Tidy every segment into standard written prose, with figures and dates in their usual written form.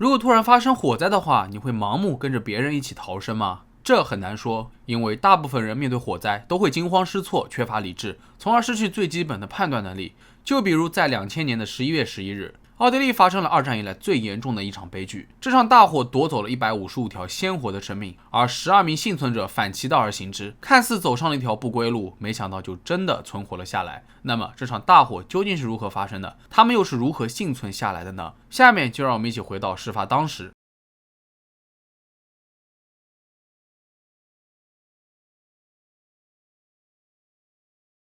如果突然发生火灾的话，你会盲目跟着别人一起逃生吗？这很难说，因为大部分人面对火灾都会惊慌失措，缺乏理智，从而失去最基本的判断能力。就比如在2000年的11月11日，奥地利发生了2战以来最严重的一场悲剧。这场大火夺走了155条鲜活的生命，而12名幸存者反其道而行之，看似走上了一条不归路，没想到就真的存活了下来。那么这场大火究竟是如何发生的？他们又是如何幸存下来的呢？下面就让我们一起回到事发当时。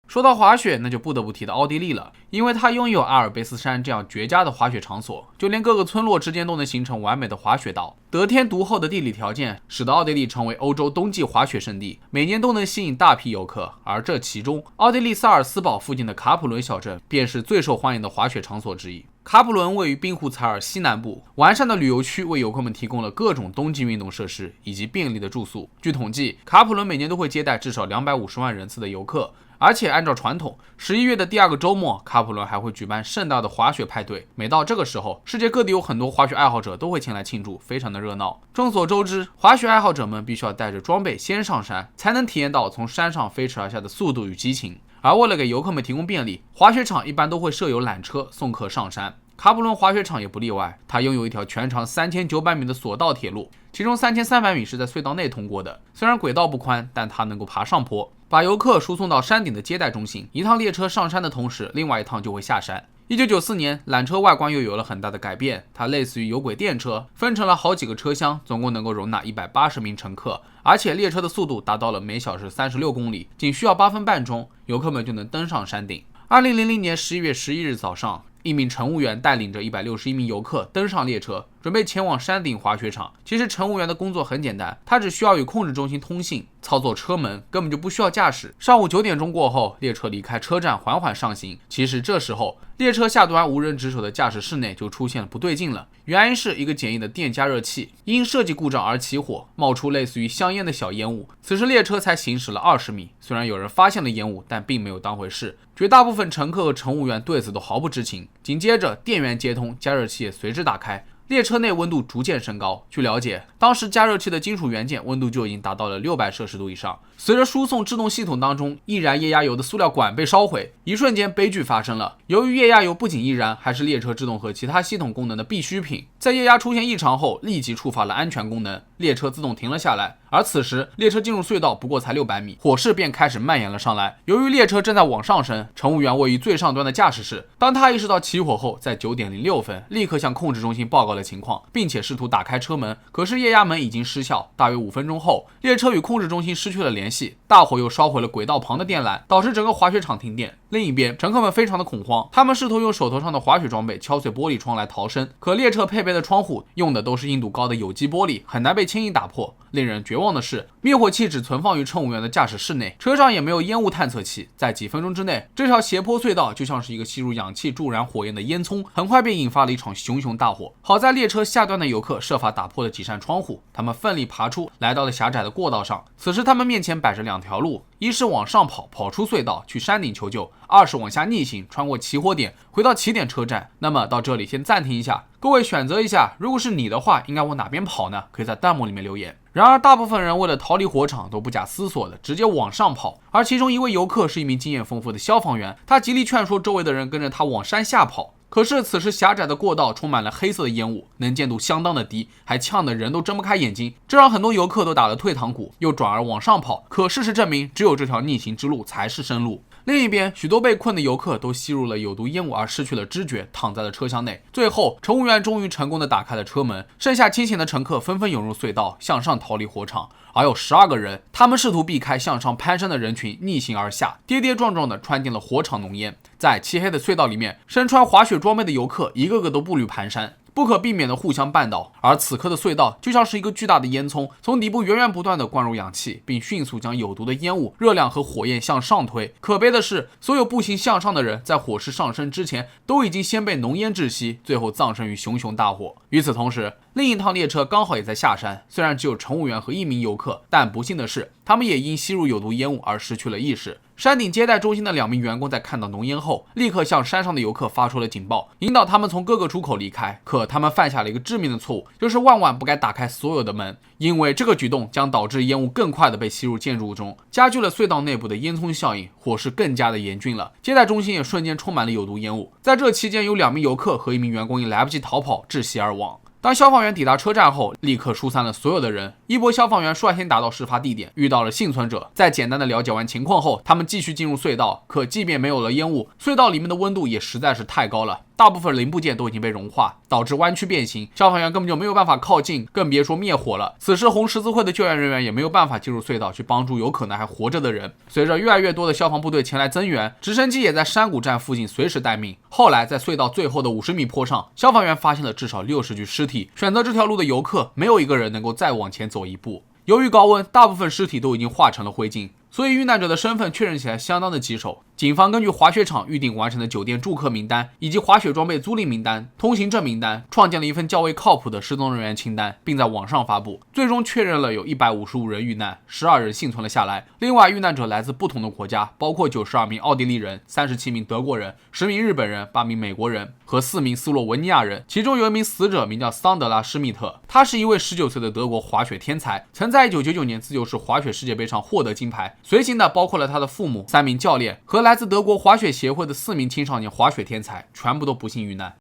说到滑雪，那就不得不提到奥地利了，因为它拥有阿尔卑斯山这样绝佳的滑雪场所，就连各个村落之间都能形成完美的滑雪道。得天独厚的地理条件，使得奥地利成为欧洲冬季滑雪胜地，每年都能吸引大批游客。而这其中，奥地利萨尔斯堡附近的卡普伦小镇便是最受欢迎的滑雪场所之一。卡普伦位于滨湖采尔西南部，完善的旅游区为游客们提供了各种冬季运动设施以及便利的住宿。据统计，卡普伦每年都会接待至少250万人次的游客。而且按照传统，11月的第2个周末，卡普伦还会举办盛大的滑雪派对。每到这个时候，世界各地有很多滑雪爱好者都会前来庆祝，非常的热闹。众所周知，滑雪爱好者们必须要带着装备先上山，才能体验到从山上飞驰而下的速度与激情。而为了给游客们提供便利，滑雪场一般都会设有缆车送客上山。卡普伦滑雪场也不例外，它拥有一条全长3900米的索道铁路，其中3300米是在隧道内通过的。虽然轨道不宽，但它能够爬上坡，把游客输送到山顶的接待中心。一趟列车上山的同时，另外一趟就会下山。1994年，缆车外观又有了很大的改变，它类似于有轨电车，分成了好几个车厢，总共能够容纳180名乘客，而且列车的速度达到了每小时36公里，仅需要8分半钟，游客们就能登上山顶。2000年11月11日早上，一名乘务员带领着161名游客登上列车，准备前往山顶滑雪场。其实乘务员的工作很简单，他只需要与控制中心通信，操作车门，根本就不需要驾驶。上午9点钟过后，列车离开车站，缓缓上行。其实这时候，列车下端无人值守的驾驶室内就出现了不对劲了。原因是一个简易的电加热器因设计故障而起火，冒出类似于香烟的小烟雾。此时列车才行驶了20米，虽然有人发现了烟雾，但并没有当回事。绝大部分乘客和乘务员对此都毫不知情。紧接着，电源接通，加热器也随之打开。列车内温度逐渐升高，据了解，当时加热器的金属元件温度就已经达到了600摄氏度以上。随着输送制动系统当中易燃液压油的塑料管被烧毁，一瞬间悲剧发生了。由于液压油不仅易燃，还是列车制动和其他系统功能的必需品，在液压出现异常后，立即触发了安全功能，列车自动停了下来。而此时列车进入隧道不过才600米，火势便开始蔓延了上来。由于列车正在往上升，乘务员位于最上端的驾驶室，当他意识到起火后，在9点06分立刻向控制中心报告了情况，并且试图打开车门，可是液压门已经失效。大约5分钟后，列车与控制中心失去了联系，大火又烧毁了轨道旁的电缆，导致整个滑雪场停电。另一边，乘客们非常的恐慌，他们试图用手头上的滑雪装备敲碎玻璃窗来逃生，可列车配备的窗户用的都是硬度高的有机玻璃，很难被轻易打破。令人绝望的是，灭火器只存放于乘务员的驾驶室内，车上也没有烟雾探测器。在几分钟之内，这条斜坡隧道就像是一个吸入氧气助燃火焰的烟囱，很快便引发了一场熊熊大火。好在列车下端的游客设法打破了几扇窗户，他们奋力爬出，来到了狭窄的过道上。此时他们面前摆着2条路，一是往上跑出隧道去山顶求救，二是往下逆行穿过起火点回到起点车站。那么到这里先暂停一下，各位选择一下，如果是你的话，应该往哪边跑呢？可以在弹幕里面留言。然而大部分人为了逃离火场都不假思索的直接往上跑，而其中一位游客是一名经验丰富的消防员，他极力劝说周围的人跟着他往山下跑。可是此时狭窄的过道充满了黑色的烟雾，能见度相当的低，还呛得人都睁不开眼睛，这让很多游客都打了退堂鼓，又转而往上跑。可事实证明，只有这条逆行之路才是生路。另一边，许多被困的游客都吸入了有毒烟雾而失去了知觉，躺在了车厢内。最后，乘务员终于成功的打开了车门，剩下清醒的乘客纷纷涌入隧道，向上逃离火场。而有12个人，他们试图避开向上攀升的人群，逆行而下，跌跌撞撞地穿进了火场浓烟。在漆黑的隧道里面，身穿滑雪装备的游客一个个都步履蹒跚，不可避免的互相绊倒。而此刻的隧道就像是一个巨大的烟囱，从底部源源不断的灌入氧气，并迅速将有毒的烟雾、热量和火焰向上推。可悲的是，所有步行向上的人在火势上升之前都已经先被浓烟窒息，最后葬身于熊熊大火。与此同时，另一趟列车刚好也在下山，虽然只有乘务员和1名游客，但不幸的是，他们也因吸入有毒烟雾而失去了意识。山顶接待中心的2名员工在看到浓烟后，立刻向山上的游客发出了警报，引导他们从各个出口离开。可他们犯下了一个致命的错误，就是万万不该打开所有的门，因为这个举动将导致烟雾更快的被吸入建筑物中，加剧了隧道内部的烟囱效应，火势更加的严峻了。接待中心也瞬间充满了有毒烟雾。在这期间，有2名游客和1名员工因来不及逃跑窒息而亡。当消防员抵达车站后，立刻疏散了所有的人。一波消防员率先达到事发地点，遇到了幸存者。在简单的了解完情况后，他们继续进入隧道。可即便没有了烟雾，隧道里面的温度也实在是太高了，大部分零部件都已经被融化，导致弯曲变形，消防员根本就没有办法靠近，更别说灭火了。此时红十字会的救援人员也没有办法进入隧道去帮助有可能还活着的人。随着越来越多的消防部队前来增援，直升机也在山谷站附近随时待命。后来在隧道最后的50米坡上，消防员发现了至少60具尸体。选择这条路的游客没有一个人能够再往前走一步。由于高温，大部分尸体都已经化成了灰烬，所以遇难者的身份确认起来相当的棘手。警方根据滑雪场预定完成的酒店住客名单以及滑雪装备租赁名单、通行证名单，创建了一份较为靠谱的失踪人员清单，并在网上发布。最终确认了有155人遇难，12人幸存了下来。另外，遇难者来自不同的国家，包括92名奥地利人、37名德国人、10名日本人、8名美国人和4名斯洛文尼亚人。其中有一名死者名叫桑德拉·施密特，他是一位19岁的德国滑雪天才，曾在1999年自由式滑雪世界杯上获得金牌。随行的包括了他的父母、3名教练和来自德国滑雪协会的4名青少年滑雪天才，全部都不幸遇难。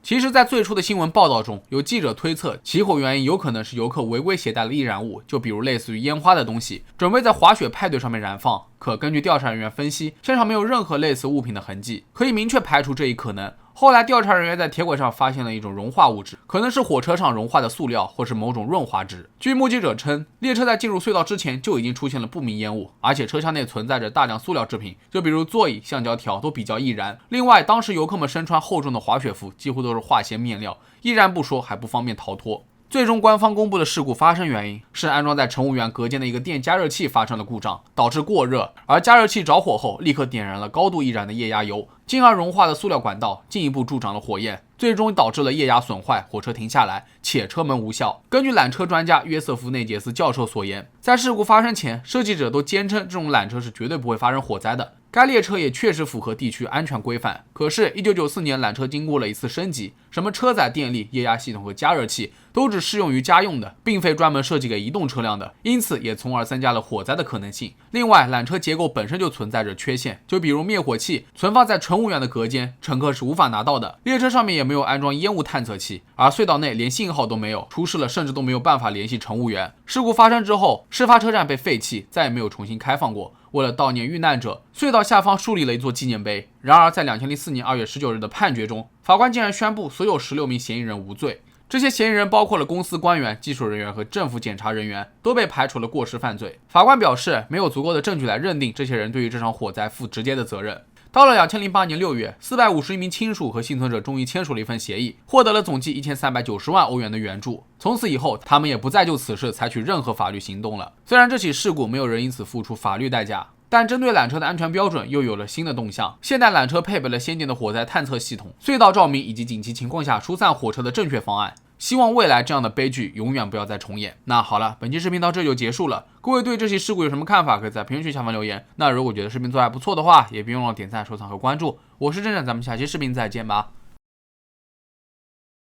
其实，在最初的新闻报道中，有记者推测起火原因有可能是游客违规携带了易燃物，就比如类似于烟花的东西，准备在滑雪派对上面燃放。可根据调查人员分析，现场没有任何类似物品的痕迹，可以明确排除这一可能。后来，调查人员在铁轨上发现了一种融化物质，可能是火车上融化的塑料，或是某种润滑质。据目击者称，列车在进入隧道之前就已经出现了不明烟雾，而且车厢内存在着大量塑料制品，就比如座椅、橡胶条都比较易燃。另外，当时游客们身穿厚重的滑雪服，几乎都是化纤面料，易燃不说，还不方便逃脱。最终官方公布的事故发生原因是安装在乘务员隔间的一个电加热器发生了故障，导致过热，而加热器着火后立刻点燃了高度易燃的液压油，进而融化的塑料管道进一步助长了火焰，最终导致了液压损坏，火车停下来，且车门无效。根据缆车专家约瑟夫内杰斯教授所言，在事故发生前，设计者都坚称这种缆车是绝对不会发生火灾的。该列车也确实符合地区安全规范。可是1994年缆车经过了一次升级，什么车载电力、液压系统和加热器都只适用于家用的，并非专门设计给移动车辆的，因此也从而增加了火灾的可能性。另外，缆车结构本身就存在着缺陷，就比如灭火器存放在乘务员的隔间，乘客是无法拿到的。列车上面也没有安装烟雾探测器，而隧道内连信号都没有，出事了甚至都没有办法联系乘务员。事故发生之后，事发车站被废弃，再也没有重新开放过。为了悼念遇难者，隧道下方树立了一座纪念碑。然而，在2004年2月19日的判决中，法官竟然宣布所有16名嫌疑人无罪。这些嫌疑人包括了公司官员、技术人员和政府检查人员，都被排除了过失犯罪。法官表示，没有足够的证据来认定这些人对于这场火灾负直接的责任。到了2008年6月，451名亲属和幸存者终于签署了一份协议，获得了总计1390万欧元的援助。从此以后，他们也不再就此事采取任何法律行动了。虽然这起事故没有人因此付出法律代价，但针对缆车的安全标准又有了新的动向。现代缆车配备了先进的火灾探测系统、隧道照明以及紧急情况下疏散火车的正确方案。希望未来这样的悲剧永远不要再重演。那好了，本期视频到这就结束了。各位对这起事故有什么看法，可以在评论区下方留言。那如果觉得视频做还不错的话，也别忘了点赞、收藏和关注。我是郑郑，咱们下期视频再见吧。